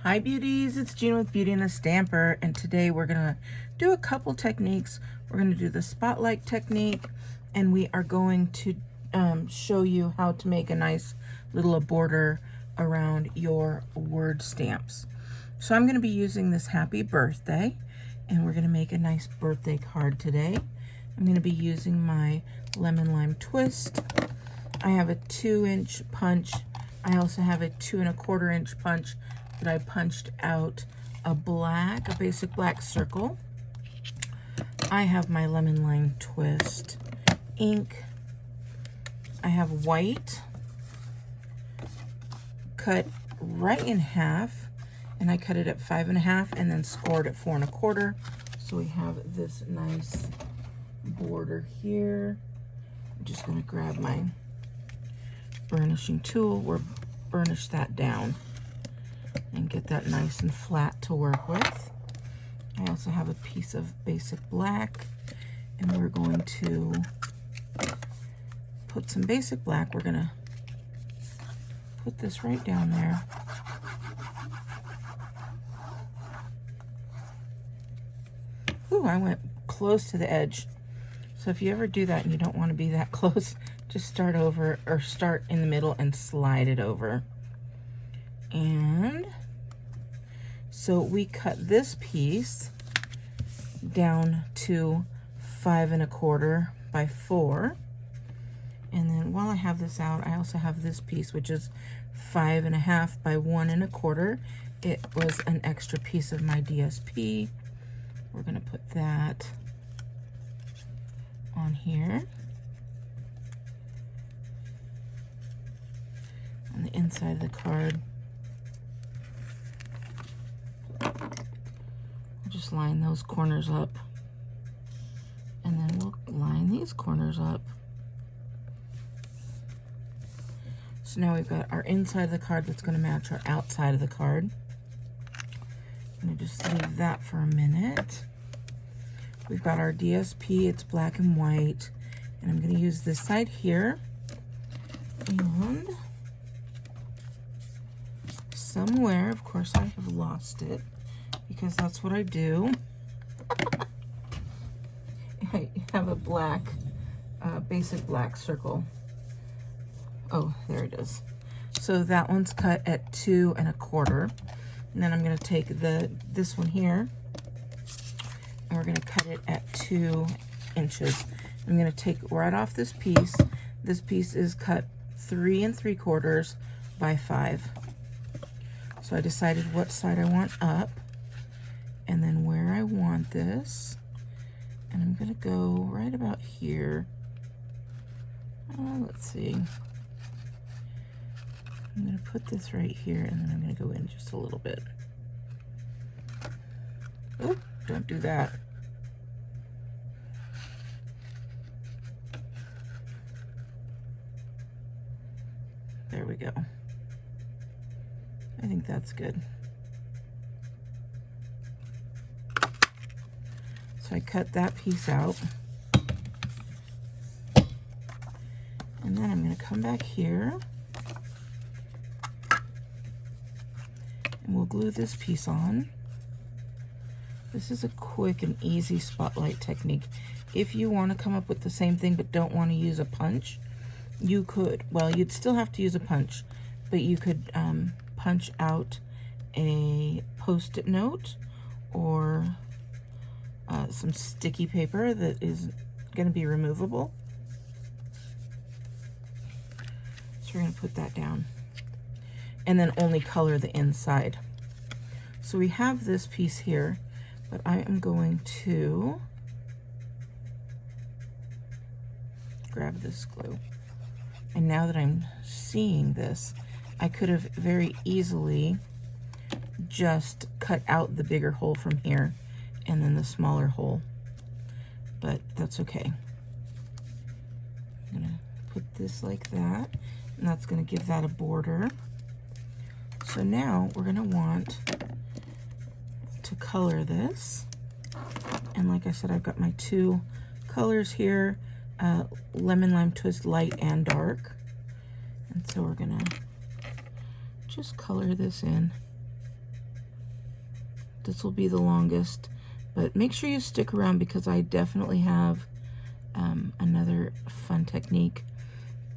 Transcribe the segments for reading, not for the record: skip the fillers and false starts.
Hi beauties, it's Jean with Beauty and the Stamper, and today we're gonna do a couple techniques. We're gonna do the spotlight technique, and we are going to show you how to make a nice little border around your word stamps. So I'm gonna be using this happy birthday, and we're gonna make a nice birthday card today. I'm gonna be using my lemon lime twist. I have a 2-inch punch. I also have a 2 1/4 inch punch that I punched out a basic black circle. I have my lemon lime twist ink. I have white cut right in half, and I cut it at 5 1/2 and then scored at 4 1/4. So we have this nice border here. I'm just gonna grab my burnishing tool or burnish that down and get that nice and flat to work with. I also have a piece of basic black, and we're going to put some basic black. We're gonna put this right down there. Ooh, I went close to the edge. So if you ever do that and you don't want to be that close, just start over, or start in the middle and slide it over. And so we cut this piece down to 5 1/4 by 4. And then while I have this out, I also have this piece, which is 5 1/2 by 1 1/4. It was an extra piece of my DSP. We're gonna put that on here. On the inside of the card. Just line those corners up, and then we'll line these corners up. So now we've got our inside of the card that's going to match our outside of the card. I'm going to just leave that for a minute. We've got our DSP, it's black and white, and I'm going to use this side here, and somewhere, of course I have lost it, because that's what I do. I have a black, basic black circle. Oh, there it is. So that one's cut at 2 1/4. And then I'm gonna take this one here, and we're gonna cut it at 2 inches. I'm gonna take right off this piece. This piece is cut 3 3/4 by 5. So I decided what side I want up, and then where I want this, and I'm gonna go right about here. Let's see. I'm gonna put this right here, and then I'm gonna go in just a little bit. Oh, don't do that. There we go. I think that's good. So I cut that piece out, and then I'm going to come back here, and we'll glue this piece on. This is a quick and easy spotlight technique. If you want to come up with the same thing but don't want to use a punch, you could, well, you'd still have to use a punch, but you could punch out a Post-it note or some sticky paper that is going to be removable. So we're going to put that down, and then only color the inside. So we have this piece here, but I am going to grab this glue. And now that I'm seeing this, I could have very easily just cut out the bigger hole from here and then the smaller hole, but that's okay. I'm gonna put this like that, and that's gonna give that a border. So now we're gonna want to color this, and like I said, I've got my 2 colors here, lemon lime twist light and dark, and so we're gonna just color this in. This will be the longest, but make sure you stick around because I definitely have another fun technique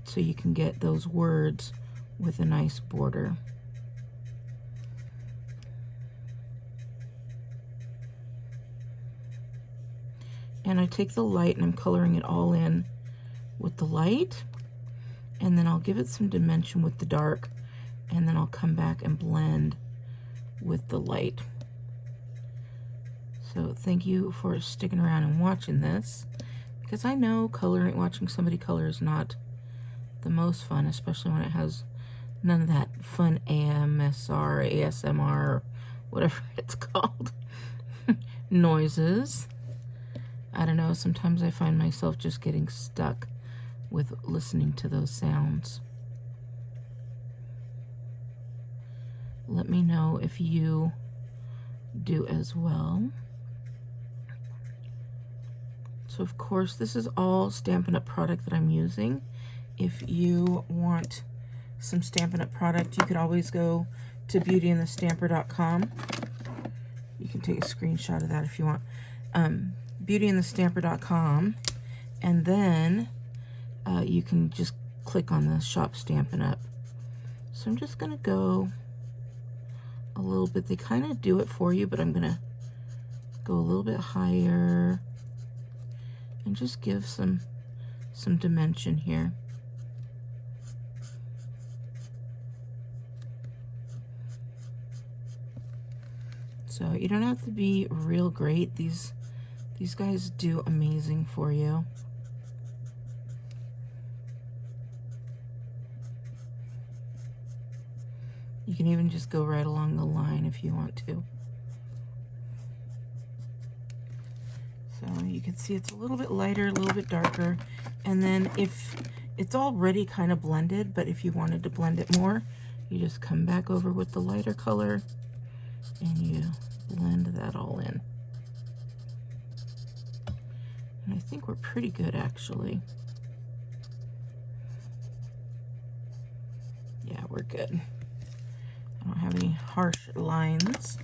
so you can get those words with a nice border. And I take the light and I'm coloring it all in with the light, and then I'll give it some dimension with the dark, and then I'll come back and blend with the light. So thank you for sticking around and watching this, because I know watching somebody color is not the most fun, especially when it has none of that fun ASMR, whatever it's called, noises. I don't know, sometimes I find myself just getting stuck with listening to those sounds. Let me know if you do as well. So of course, this is all Stampin' Up! Product that I'm using. If you want some Stampin' Up! Product, you could always go to beautyandthestamper.com. You can take a screenshot of that if you want. Beautyandthestamper.com, and then you can just click on the shop Stampin' Up. So I'm just gonna go a little bit. They kind of do it for you, but I'm gonna go a little bit higher and just give some dimension here. So you don't have to be real great. These guys do amazing for you. You can even just go right along the line if you want to. So you can see it's a little bit lighter, a little bit darker. And then if it's already kind of blended, but if you wanted to blend it more, you just come back over with the lighter color and you blend that all in. And I think we're pretty good, actually. Yeah, we're good. I don't have any harsh lines.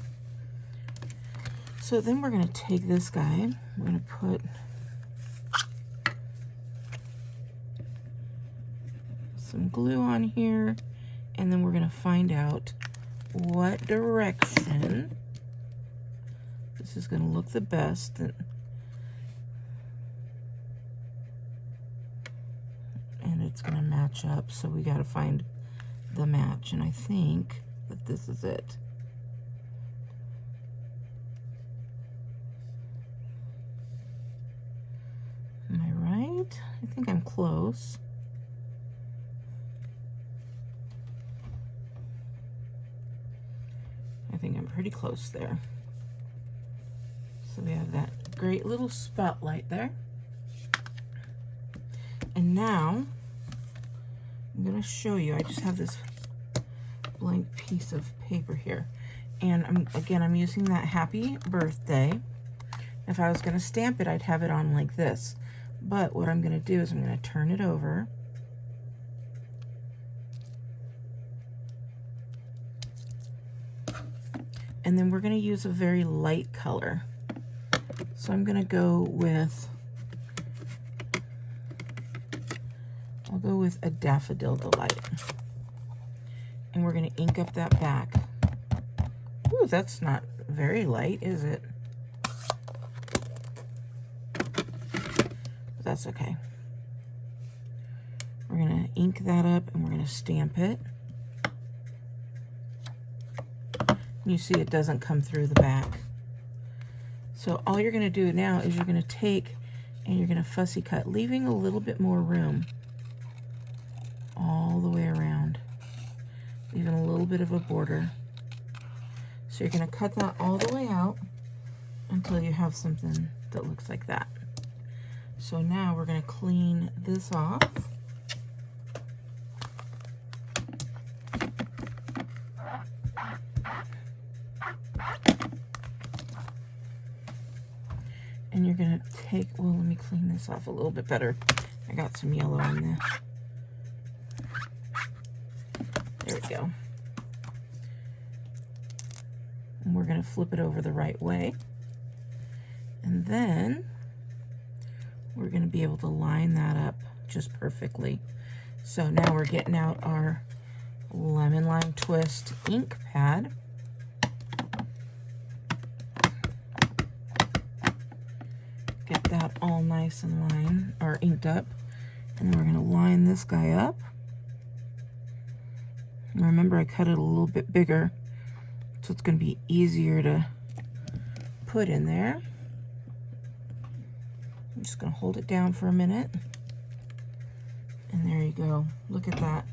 So then we're going to take this guy. We're going to put some glue on here, and then we're going to find out what direction this is going to look the best. And it's going to match up, so we got to find the match, and I think that this is it. Am I right? I think I'm close. I think I'm pretty close there. So we have that great little spotlight there. And now I'm going to show you, I just have this blank piece of paper here, and I'm using that happy birthday. If I was going to stamp it, I'd have it on like this, but what I'm going to do is I'm going to turn it over, and then we're going to use a very light color. So I'm going to go with, I'll go with a Daffodil Delight. And we're going to ink up that back. Ooh, that's not very light, is it? But that's okay. We're going to ink that up and we're going to stamp it. And you see it doesn't come through the back. So all you're going to do now is you're going to take and you're going to fussy cut, leaving a little bit more room all the way around, leaving a little bit of a border. So you're going to cut that all the way out until you have something that looks like that. So now we're going to clean this off. And you're going to take, well, let me clean this off a little bit better. I got some yellow in there. There we go. And we're going to flip it over the right way. And then we're going to be able to line that up just perfectly. So now we're getting out our Lemon Lime Twist ink pad. Get that all nice and lined, or inked up. And then we're going to line this guy up. And remember, I cut it a little bit bigger, so it's going to be easier to put in there. I'm just going to hold it down for a minute. And there you go. Look at that.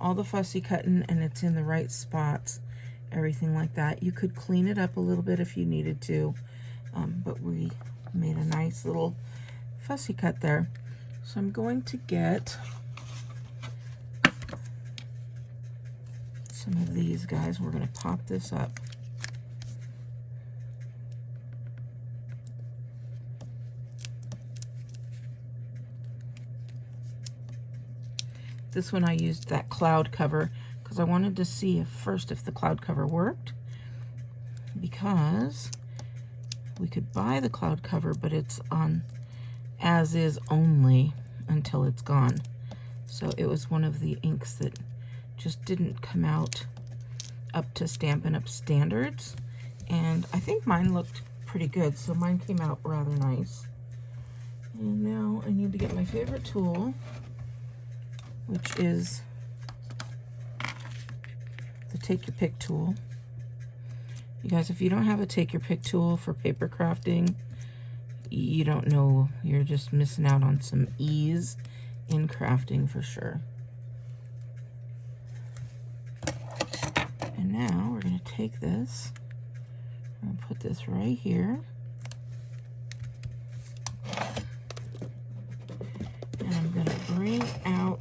All the fussy cutting, and it's in the right spots. Everything like that. You could clean it up a little bit if you needed to, but we made a nice little fussy cut there. So I'm going to get some of these guys. We're going to pop this up. This one I used that cloud cover because I wanted to see first if the cloud cover worked, because we could buy the cloud cover, but it's on as is only until it's gone. So it was one of the inks that just didn't come out up to Stampin' Up! Standards, and I think mine looked pretty good, so mine came out rather nice. And now I need to get my favorite tool, which is the Take Your Pick tool. You guys, if you don't have a Take Your Pick tool for paper crafting, you don't know, you're just missing out on some ease in crafting for sure. And now we're going to take this, I'm going to put this right here. And I'm going to bring out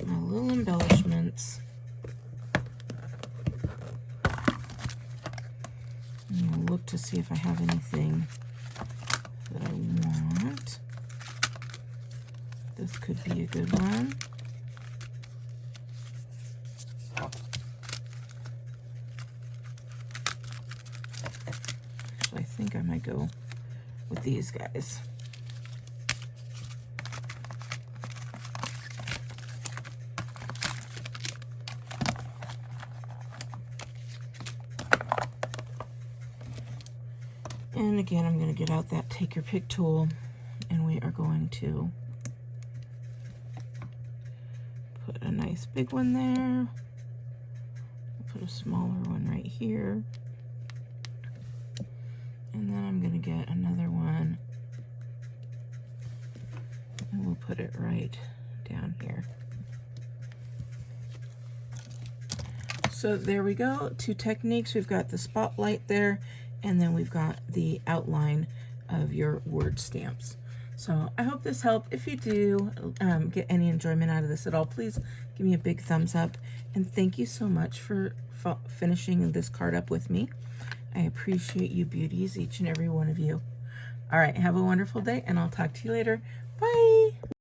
my little embellishments. And I'll look to see if I have anything that I want. This could be a good one. Actually, I think I might go with these guys. And again, I'm going to get out that Take Your Pick tool, and we are going to put a nice big one there. Put a smaller one right here. And then I'm going to get another one, and we'll put it right down here. So there we go, 2 techniques. We've got the spotlight there, and then we've got the outline of your word stamps. So I hope this helped. If you do get any enjoyment out of this at all, please give me a big thumbs up. And thank you so much for finishing this card up with me. I appreciate you beauties, each and every one of you. All right, have a wonderful day, and I'll talk to you later. Bye.